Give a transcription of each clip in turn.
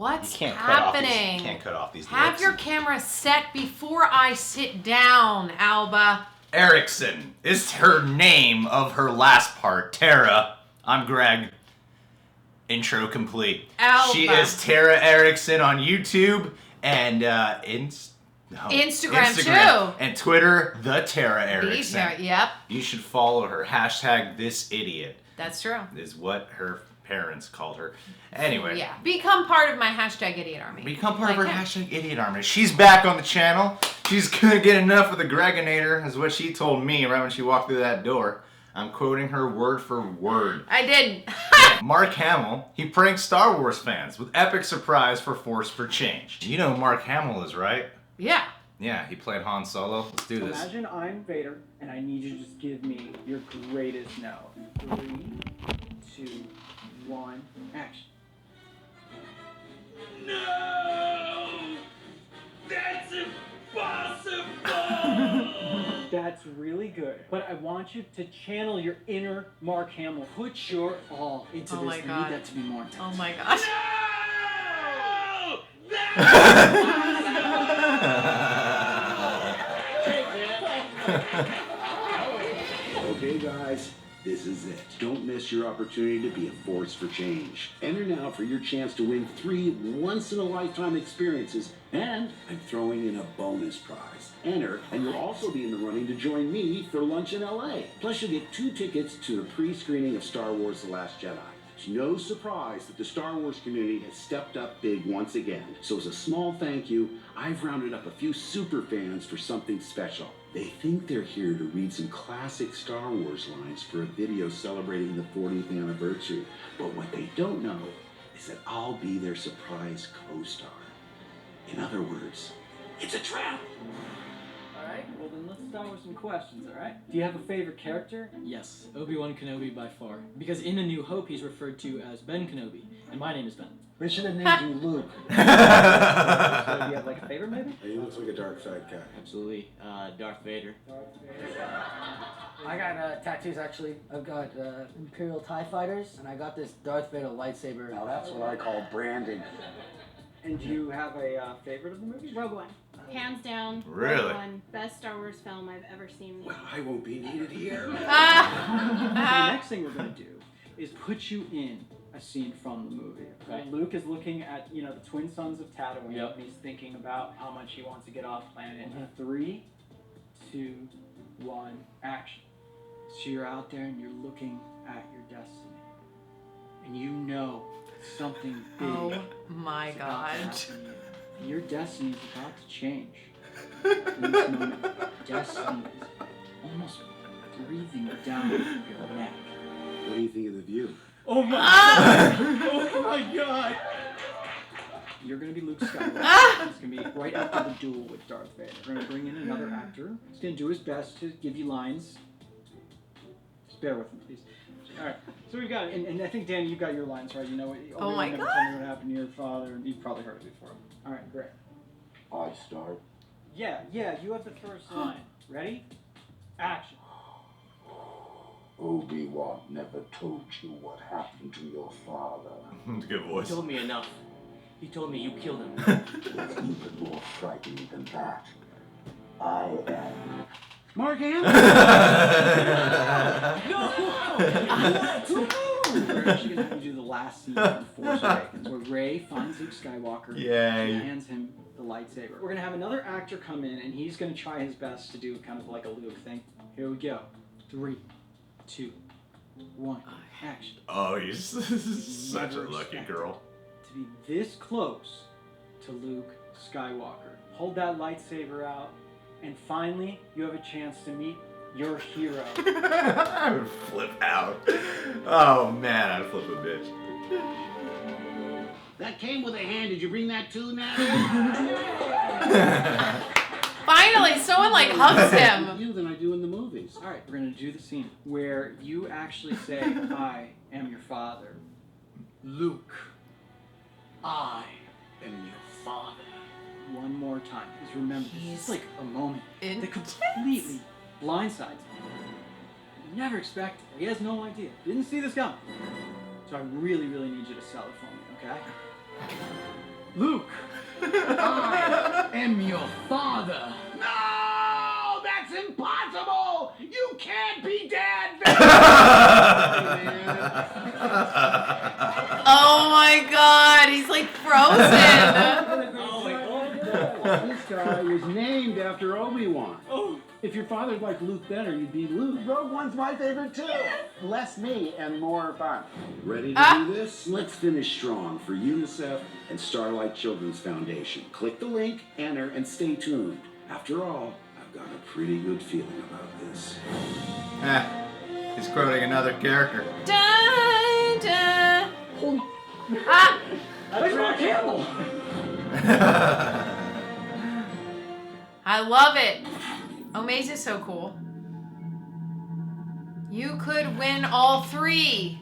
What's can't happening? Can't cut off these Have lips. your camera set before I sit down, Alba. Erickson is her name of her last part. Tara. I'm Greg. Intro complete. Alba. She is Tara Erickson on YouTube and Instagram too. And Twitter, the Tara Erickson. Yep. You should follow her. Hashtag this idiot. That's true. Is what her parents called her. Anyway. Yeah. Become part of my hashtag idiot army. Become part of her hashtag idiot army. She's back on the channel. She's gonna get enough of the Greginator, is what she told me right when she walked through that door. I'm quoting her word for word. I didn't. Mark Hamill, he pranks Star Wars fans with epic surprise for Force for Change. You know who Mark Hamill is, right? Yeah. Yeah, he played Han Solo. Let's do this. Imagine I'm Vader, and I need you to just give me your greatest no. 3, 2, 1, action. No! That's impossible! That's really good. But I want you to channel your inner Mark Hamill. Put your all into Oh this. my I God. need that to be more intense. Oh my gosh. Okay, guys, this is it. Don't miss your opportunity to be a force for change. Enter now for your chance to win 3 once-in-a-lifetime experiences, and I'm throwing in a bonus prize. Enter, and you'll also be in the running to join me for lunch in LA. Plus, you'll get 2 tickets to the pre-screening of Star Wars The Last Jedi. It's no surprise that the Star Wars community has stepped up big once again. So as a small thank you, I've rounded up a few super fans for something special. They think they're here to read some classic Star Wars lines for a video celebrating the 40th anniversary. But what they don't know is that I'll be their surprise co-star. In other words, it's a trap. Alright, well then let's start with some questions, alright? Do you have a favorite character? Yes, Obi-Wan Kenobi by far. Because in A New Hope, he's referred to as Ben Kenobi, and my name is Ben. We should have named you Luke. So do you have like a favorite maybe? He looks like a dark side guy. Absolutely. Darth Vader. I got tattoos actually. I've got Imperial TIE Fighters, and I got this Darth Vader lightsaber. Now that's what I call branding. And do you have a favorite of the movie? Rogue One. Hands down. Really? Rogue One. Best Star Wars film I've ever seen. Well, I won't be needed here. So the next thing we're going to do is put you in a scene from the movie. Okay? Right. Luke is looking at, the twin sons of Tatooine, Yep. and he's thinking about how much he wants to get off planet. 3, 2, 1, action. So you're out there and you're looking at your destiny. And you know something big Oh my is about to God. happen to you. And your destiny is about to change. In this moment, destiny is almost breathing down your neck. What do you think of the view? Oh my god! Oh my god! You're gonna be Luke Skywalker. It's gonna be right after the duel with Darth Vader. We're gonna bring in another actor. He's gonna do his best to give you lines. Just bear with me, please. Alright, so we've got, and I think, Dan, you got your lines right. You know what? Oh my never God. told me what happened to your father, and you've probably heard it before. Alright, great. I start. Yeah, you have the first line. Ready? Action. Obi-Wan never told you what happened to your father. Good He voice. told me enough. He told me you killed him. What's even more frightening than that, I am Mark Hamill. We're actually gonna have to do the last scene from Force Awakens, where Rey finds Luke Skywalker Yay. and hands him the lightsaber. We're gonna have another actor come in, and he's gonna try his best to do kind of like a Luke thing. Here we go. 3, 2, 1, action. Oh, you're such a Never lucky expected girl. To be this close to Luke Skywalker. Hold that lightsaber out, and finally, you have a chance to meet your hero. I would flip out. Oh man, I'd flip a bitch. That came with a hand. Did you bring that too, Natalie? Finally, someone like hugs him. You than I do in the movies. All right, we're gonna do the scene where you actually say, "I am your father, Luke. I am your father." One more time, because remember, this is like a moment that completely blindsides him. Never expected. He has no idea. Didn't see this coming. So I really, really need you to sell it for me, okay? Luke, I am your father. No, that's impossible. You can't be Dad. Oh my God, he's like frozen. This guy is named after Obi-Wan. Oh. If your father liked Luke better, you'd be Luke. Rogue One's my favorite too. Less me and more fun. Ready to do this? Let's finish strong for UNICEF and Starlight Children's Foundation. Click the link, enter, and stay tuned. After all, I've got a pretty good feeling about this. He's quoting another character. Dun, dun. Holy, Ah, that's Mark Hamill. I love it. Omaze is so cool. You could win all three.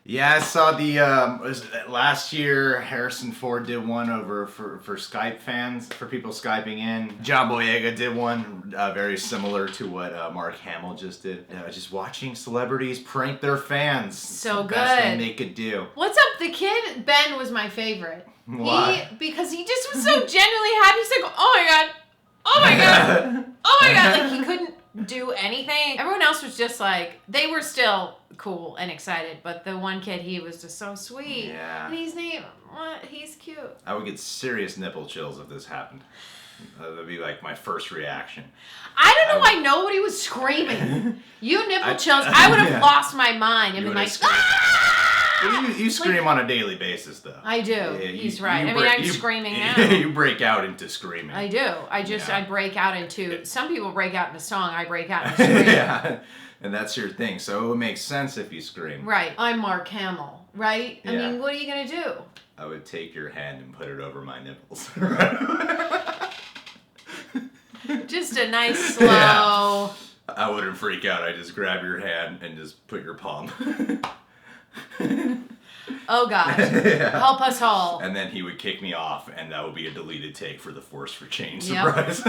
Yeah, I saw the was it last year Harrison Ford did one over for Skype fans, for people Skyping in. John Boyega did one very similar to what Mark Hamill just did. Just watching celebrities prank their fans. So it's the best thing good. they could do. What's up? The kid, Ben, was my favorite. Why? Because he just was so genuinely happy. He's like, oh my God. Oh my God. Oh my God. Like, he couldn't do anything. Everyone else was just like, they were still cool and excited, but the one kid, he was just so sweet. Yeah. And he's cute. I would get serious nipple chills if this happened. That would be like my first reaction. I don't know why nobody was screaming. You nipple chills. I would have lost my mind and been like, You scream on a daily basis, though. I do. Yeah, He's right. I mean, I'm screaming now. You break out into screaming. I do. I break out into, some people break out into song, I break out into screaming. Yeah, and that's your thing. So it would make sense if you scream. Right. I'm Mark Hamill, right? I Yeah. mean, what are you going to do? I would take your hand and put it over my nipples. Just a nice, slow... Yeah. I wouldn't freak out. I just grab your hand and just put your palm. Oh, God. Yeah. Help us all. And then he would kick me off, and that would be a deleted take for the Force for Change Yep. surprise.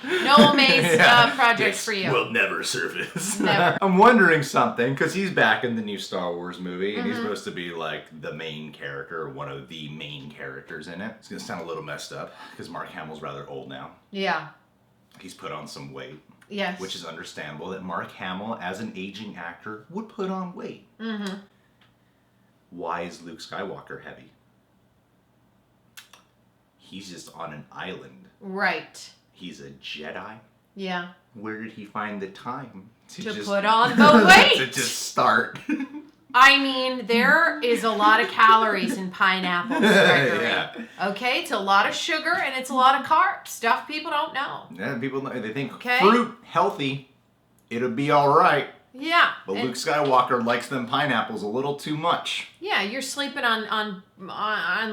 No Amaze projects for you. Will never surface. Never. I'm wondering something, because he's back in the new Star Wars movie, and he's Mm-hmm. supposed to be like the main character, or one of the main characters in it. It's going to sound a little messed up, because Mark Hamill's rather old now. Yeah. He's put on some weight. Yes. Which is understandable that Mark Hamill, as an aging actor, would put on weight. Mm-hmm. Why is Luke Skywalker heavy? He's just on an island. Right. He's a Jedi. Yeah. Where did he find the time To just put on the weight. to just start? I mean, there is a lot of calories in pineapples, Gregory. Yeah. Okay, it's a lot of sugar and it's a lot of carbs. Stuff people don't know. Yeah, people they think Okay. fruit healthy, it'll be all right. Yeah. But and- Luke Skywalker likes them pineapples a little too much. Yeah, you're sleeping on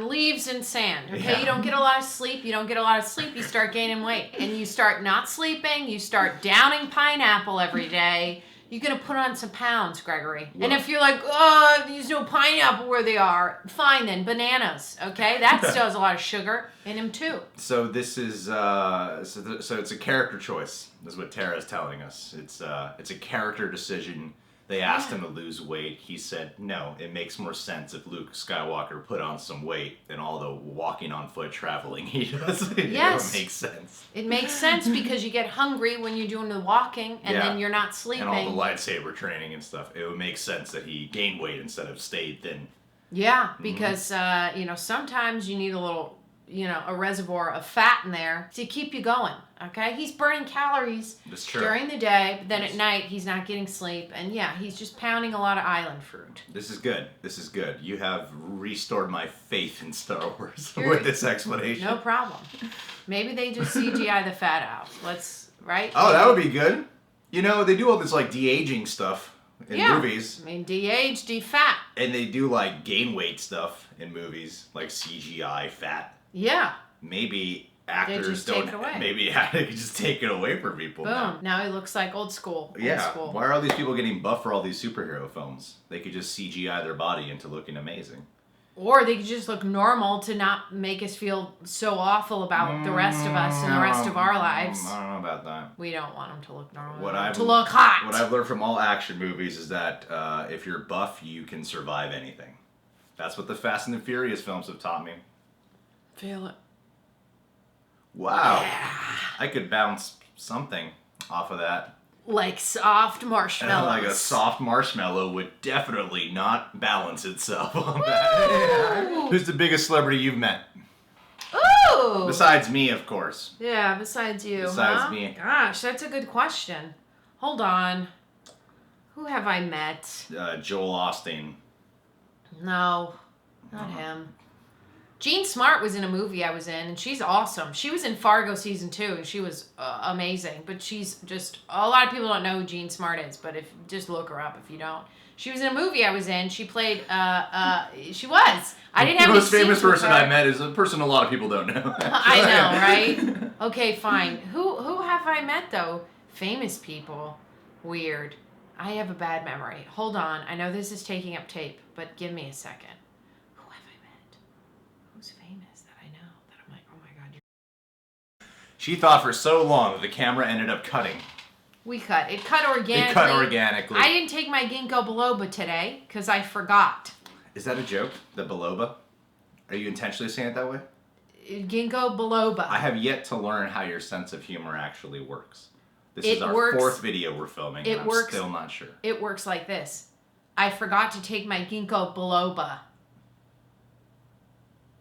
leaves and sand. Okay, Yeah. you don't get a lot of sleep. You don't get a lot of sleep. You start gaining weight, and you start not sleeping. You start downing pineapple every day. You're gonna put on some pounds, Gregory. Well- And if you're like, oh, there's no pineapple where they are, fine then, bananas. Okay, that still has a lot of sugar in them too. So this is so it's a character choice. Is what Tara's telling us. It's a character decision. They asked him to lose weight. He said, no, it makes more sense if Luke Skywalker put on some weight than all the walking on foot traveling he does. Yes. It makes sense. It makes sense because you get hungry when you're doing the walking, and Yeah. then you're not sleeping. And all the lightsaber training and stuff. It would make sense that he gained weight instead of stayed thin. Yeah, because sometimes you need a little, a reservoir of fat in there to keep you going. Okay, he's burning calories That's true. during the day, but then at night he's not getting sleep, and yeah, he's just pounding a lot of island fruit. This is good. This is good. You have restored my faith in Star Wars You're- with this explanation. No problem. Maybe they just CGI the fat out. Right? Oh, that would be good. They do all this like de-aging stuff in movies. I mean, de-age, de-fat. And they do like gain weight stuff in movies, like CGI fat. Yeah. Maybe actors just don't. take it away. Maybe they could just take it away from people. Boom. Now he looks like old school. Old Yeah. school. Why are all these people getting buff for all these superhero films? They could just CGI their body into looking amazing. Or they could just look normal to not make us feel so awful about the rest of us and the rest of our lives. I don't know about that. We don't want them to look normal. What We want I've them to look hot. What I've learned from all action movies is that if you're buff, you can survive anything. That's what the Fast and the Furious films have taught me. Feel it. Wow. Yeah. I could bounce something off of that. Like soft marshmallows. Like a soft marshmallow would definitely not balance itself on that. Ooh. Who's the biggest celebrity you've met? Ooh. Besides me, of course. Yeah, besides you. Besides me. Gosh, that's a good question. Hold on. Who have I met? Joel Osteen. No, not him. Jean Smart was in a movie I was in, and she's awesome. She was in Fargo season 2, and she was amazing. But she's just, a lot of people don't know who Jean Smart is, but if just look her up if you don't. She was in a movie I was in. She played, she was. I didn't have The any most famous scenes with person her. I met is a person a lot of people don't know. I know, right? Okay, fine. Who have I met, though? Famous people. Weird. I have a bad memory. Hold on. I know this is taking up tape, but give me a second. Who have I met? Who's famous that I know? That I'm like, oh my god. She thought for so long that the camera ended up cutting. We cut. It cut organically. It cut organically. I didn't take my ginkgo biloba today because I forgot. Is that a joke? The biloba? Are you intentionally saying it that way? Ginkgo biloba. I have yet to learn how your sense of humor actually works. This It is our works- 4th video we're filming, it and I'm works- still not sure. It works like this. I forgot to take my ginkgo biloba.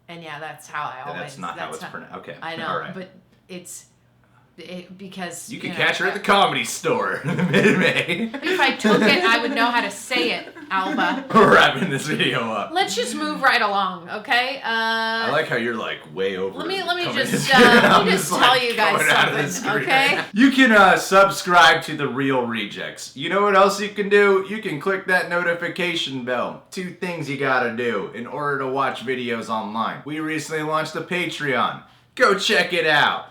And yeah, that's how I always. That's not how it's pronounced. Okay. I know, All right. but because You can know, catch her at the Comedy Store in mid-May. If I took it, I would know how to say it, Alba. We're wrapping this video up. Let's just move right along, okay? I like how you're like way over. Let me coming just in. I'm tell like, you guys going out of the something, screen. okay? You can subscribe to The Real Rejects. You know what else you can do? You can click that notification bell. 2 things you gotta do in order to watch videos online. We recently launched a Patreon. Go check it out.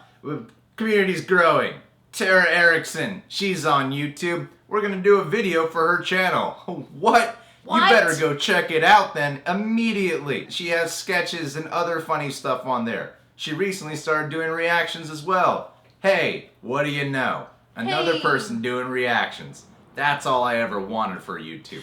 Community's growing. Tara Erickson, she's on YouTube. We're gonna do a video for her channel. What? You What? better go check it out then immediately. She has sketches and other funny stuff on there. She recently started doing reactions as well. Hey, what do you know? Another Hey. person doing reactions. That's all I ever wanted for YouTube.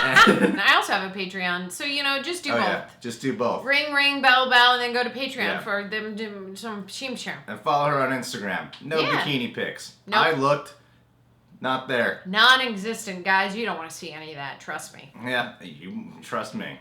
And I also have a Patreon, so just do Oh both. yeah, just do both. Ring, ring, bell, bell, and then go to Patreon Yeah. for them to some sheem share. And follow her on Instagram. No Yeah. bikini pics. Nope. I looked, not there. Non-existent, guys. You don't want to see any of that. Trust me. Yeah, you trust me.